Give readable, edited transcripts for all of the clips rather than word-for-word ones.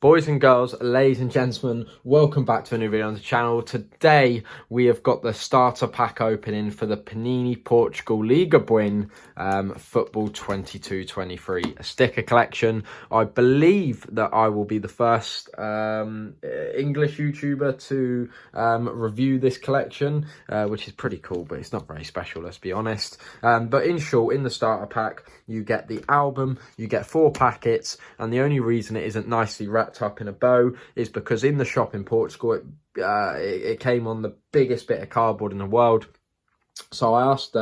Boys and girls, ladies and gentlemen, welcome back to a new video on the channel. Today we have got the starter pack opening for the Panini Portugal Liga Bwin Football 22-23 sticker collection. I believe that I will be the first English YouTuber to review this collection, which is pretty cool, but it's not very special, let's be honest. But in short, in the starter pack, you get the album, you get 4 packets, and the only reason it isn't nicely wrapped up in a bow is because in the shop in Portugal it came on the biggest bit of cardboard in the world. So I asked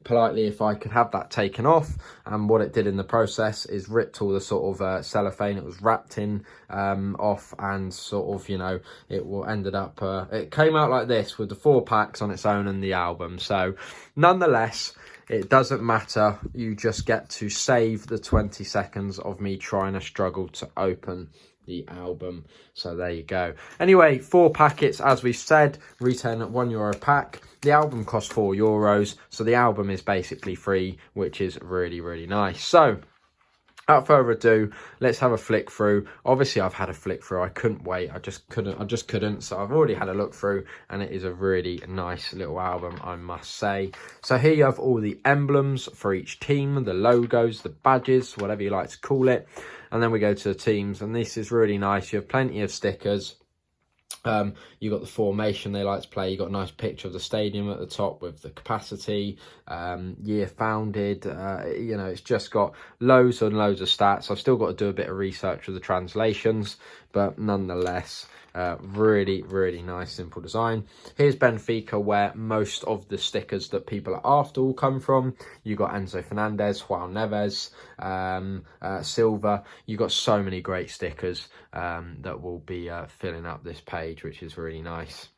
politely if I could have that taken off, and what it did in the process is ripped all the sort of cellophane it was wrapped in off, and sort of, you know, it ended up it came out like this with the 4 packs on its own and the album. So nonetheless, it doesn't matter, you just get to save the 20 seconds of me trying to struggle to open the album. So there you go. Anyway, 4 packets, as we've said, retailing at €1 a pack. The album costs €4, so the album is basically free, which is really, really nice. So without further ado, let's have a flick through. Obviously, I've had a flick through. I couldn't wait. I just couldn't. So I've already had a look through, and it is a really nice little album, I must say. So here you have all the emblems for each team, the logos, the badges, whatever you like to call it. And then we go to the teams, and this is really nice. You have plenty of stickers. You got the formation they like to play. You got a nice picture of the stadium at the top with the capacity, year founded. You know, it's just got loads and loads of stats. I've still got to do a bit of research with the translations, but nonetheless, really, really nice, simple design. Here's Benfica, where most of the stickers that people are after will come from. You got Enzo Fernandez, Juan Neves, Silva. You got so many great stickers that will be filling up this page, which is really nice.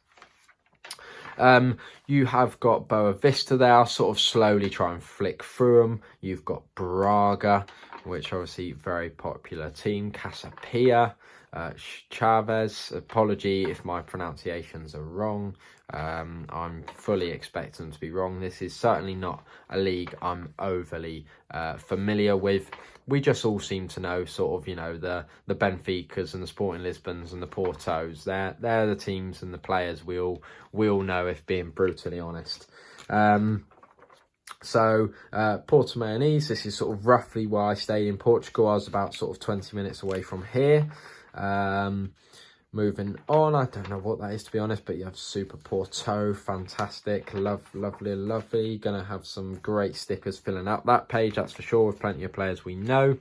You have got Boa Vista there. I'll sort of slowly try and flick through them. You've got Braga, which obviously very popular team. Casapia, Chavez. Apology if my pronunciations are wrong. I'm fully expecting them to be wrong. This is certainly not a league I'm overly familiar with. We just all seem to know sort of, you know, the Benficas and the Sporting Lisbons and the Portos. They're the teams and the players we all know, if being brutally honest. So Porto Mayonnaise, this is sort of roughly where I stayed in Portugal. I was about sort of 20 minutes away from here. Moving on, I don't know what that is, to be honest, but you have Super Porto, fantastic, lovely. Gonna have some great stickers filling up that page, that's for sure, with plenty of players we know.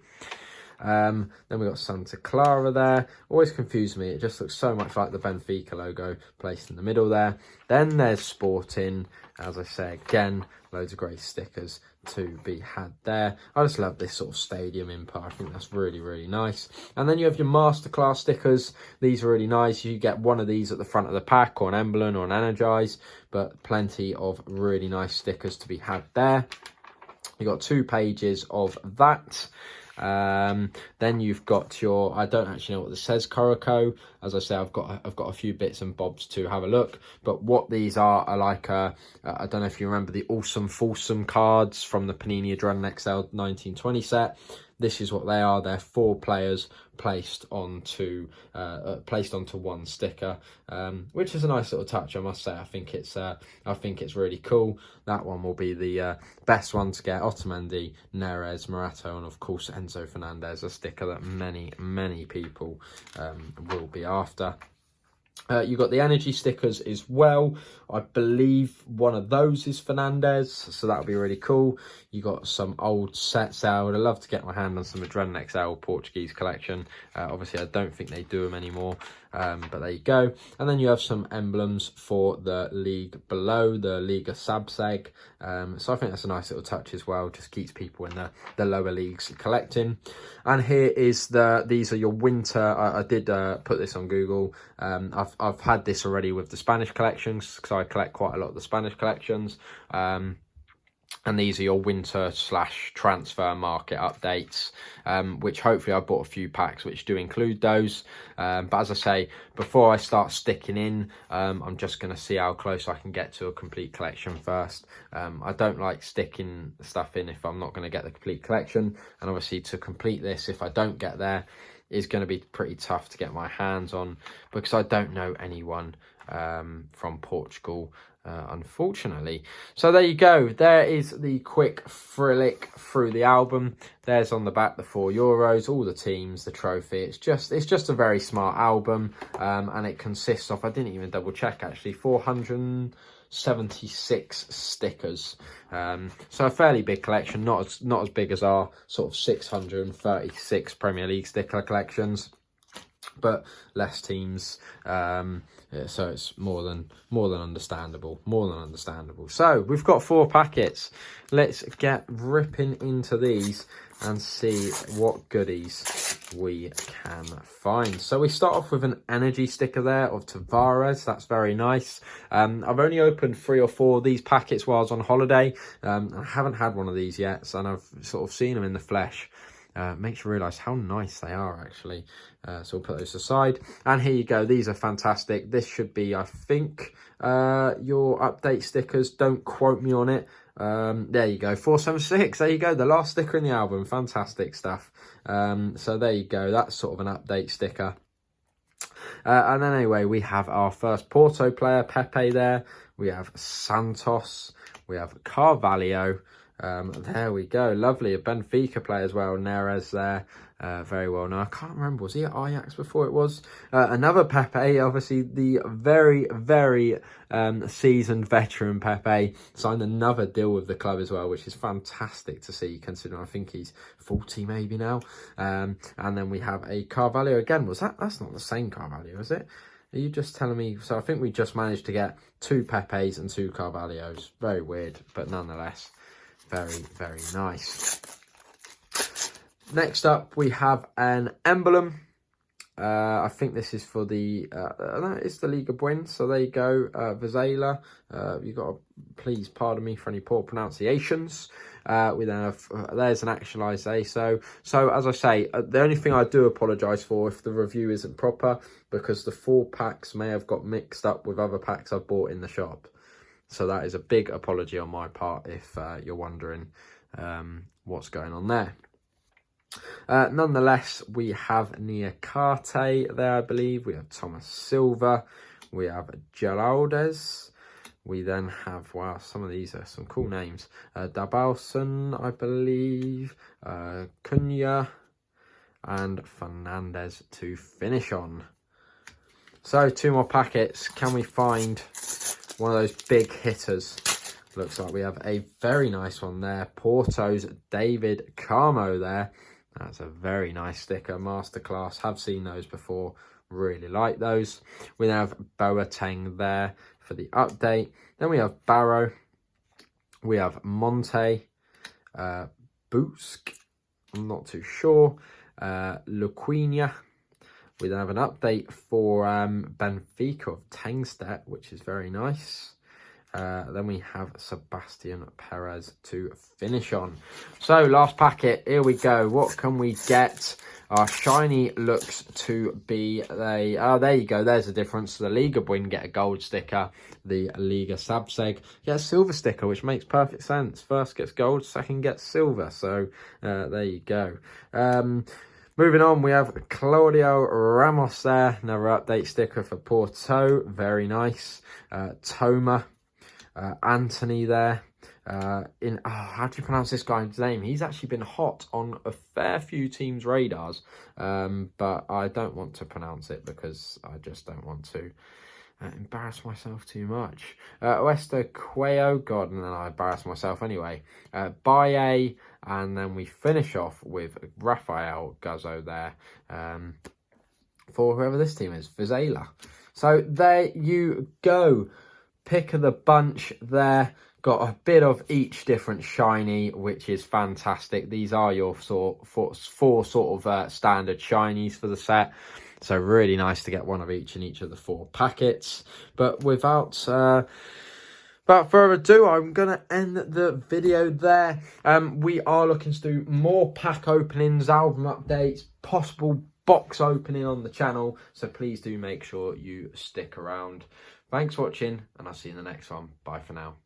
Then we got Santa Clara there. Always confused me, it just looks so much like the Benfica logo placed in the middle there. Then there's Sporting, as I say again, loads of great stickers to be had there. I just love this sort of stadium impo. I think that's really, really nice. And then you have your masterclass stickers. These are really nice. You get one of these at the front of the pack, or an emblem, or an energize, but plenty of really nice stickers to be had there. You got 2 pages of that. Then you've got your, I don't actually know what this says, Coroco. As I say, I've got a few bits and bobs to have a look, but what these are like I don't know if you remember the Awesome Fulsome cards from the Panini Adrenaline XL 1920 set. This is what they are. They're 4 players placed onto one sticker, which is a nice little touch, I must say. I think it's really cool. That one will be the best one to get. Otamendi, Neres, Morato, and of course Enzo Fernandez, a sticker that many people will be after. You got the energy stickers as well. I believe one of those is Fernandez, so that'll be really cool. You got some old sets out. I would love to get my hand on some Adrenaline XL Portuguese collection. Obviously, I don't think they do them anymore, but there you go. And then you have some emblems for the league below, the Liga Sabseg. So I think that's a nice little touch as well. Just keeps people in the lower leagues collecting. And here is these are your winter. I did put this on Google. I've had this already with the Spanish collections, because I collect quite a lot of the Spanish collections. And these are your winter/transfer market updates, which hopefully I bought a few packs which do include those. But as I say, before I start sticking in, I'm just going to see how close I can get to a complete collection first. I don't like sticking stuff in if I'm not going to get the complete collection. And obviously to complete this, if I don't get there, is going to be pretty tough to get my hands on because I don't know anyone from Portugal, unfortunately. So there you go. There is the quick flick through the album. There's on the back the €4, all the teams, the trophy. It's just a very smart album, and it consists of, I didn't even double check actually, 476 stickers. So a fairly big collection, not as big as our sort of 636 Premier League sticker collections, but less teams, so it's more than understandable. So we've got 4 packets. Let's get ripping into these and see what goodies we can find. So we start off with an energy sticker there of Tavares. That's very nice. I've only opened 3 or 4 of these packets while I was on holiday. I haven't had one of these yet, and I've sort of seen them in the flesh. Makes you realise how nice they are, actually. So we'll put those aside. And here you go. These are fantastic. This should be, I think, your update stickers. Don't quote me on it. There you go. 476. There you go. The last sticker in the album. Fantastic stuff. So there you go. That's sort of an update sticker. And then anyway, we have our first Porto player, Pepe there. We have Santos. We have Carvalho. There we go. Lovely. A Benfica player as well. Neres there. Very well. Now, I can't remember. Was he at Ajax before it was? Another Pepe. Obviously, the very, very seasoned veteran Pepe. Signed another deal with the club as well, which is fantastic to see, considering I think he's 40 maybe now. And then we have a Carvalho again. That's not the same Carvalho, is it? Are you just telling me? So I think we just managed to get 2 Pepes and 2 Carvalhos. Very weird, but nonetheless, very, very nice. Next up, we have an emblem. I think this is for the, it's the Liga Bwin. So there you go, Vizela. You've got to please pardon me for any poor pronunciations. We then have, there's an actualized ASO. So as I say, the only thing I do apologise for if the review isn't proper, because the 4 packs may have got mixed up with other packs I've bought in the shop. So that is a big apology on my part if you're wondering what's going on there. Nonetheless, we have Niakate there, I believe. We have Thomas Silva. We have Geraldes. We then have, wow, some of these are some cool names. Dabalson, I believe. Cunha. And Fernandez to finish on. So, 2 more packets. Can we find one of those big hitters? Looks like we have a very nice one there. Porto's David Carmo there. That's a very nice sticker. Masterclass. Have seen those before. Really like those. We have Boateng there for the update. Then we have Barrow. We have Monte. Busk. I'm not too sure. Luquinha. We then have an update for Benfica of Tengstedt, which is very nice. Then we have Sebastian Perez to finish on. So, last packet. Here we go. What can we get? Our shiny looks to be a... there you go. There's a difference. The Liga Bwin get a gold sticker. The Liga Sabseg get a silver sticker, which makes perfect sense. First gets gold, second gets silver. So, there you go. Moving on, we have Claudio Ramos there. Another update sticker for Porto. Very nice. Toma. Anthony there. How do you pronounce this guy's name? He's actually been hot on a fair few teams' radars. But I don't want to pronounce it because I just don't want to embarrass myself too much. Oesta Cuello. God, and then I embarrass myself anyway. Baye. And then we finish off with Rafael Guzzo there. For whoever this team is. Vizela. So there you go. Pick of the bunch there. Got a bit of each different shiny, which is fantastic. These are your four sort of standard shinies for the set. So really nice to get one of each in each of the 4 packets. But without further ado, I'm going to end the video there. We are looking to do more pack openings, album updates, possible box opening on the channel. So please do make sure you stick around. Thanks for watching, and I'll see you in the next one. Bye for now.